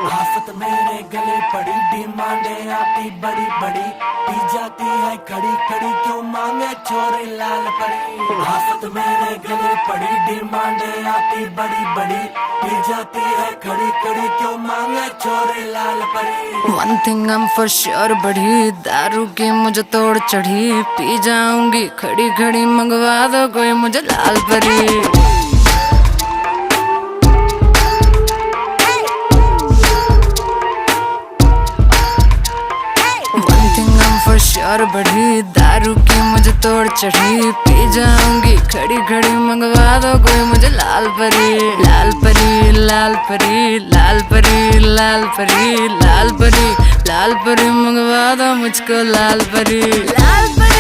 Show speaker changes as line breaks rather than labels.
आफत मेरे गले पड़ी, डिमांडे आती बड़ी बड़ी, पी जाती है खड़ी खड़ी, क्यों मांगे छोरे लाल परी। आफत मेरे गले पड़ी, डिमांडे आती बड़ी बड़ी, पी जाती है खड़ी खड़ी, क्यों मांगे छोरे लाल परी।
One thing I'm for sure बढ़ी, दारू की मुझे तोड़ चढ़ी, पी जाऊंगी खड़ी खड़ी, मंगवा दो कोई मुझे लाल परी। श्योर बढ़ी, दारू की मुझे तोड़ चढ़ी, पी जाऊंगी खड़ी खड़ी, मंगवा दो कोई मुझे लाल परी। लाल परी लाल परी लाल परी लाल परी लाल परी लाल परी, मंगवा दो मुझको लाल परी। लाल परी।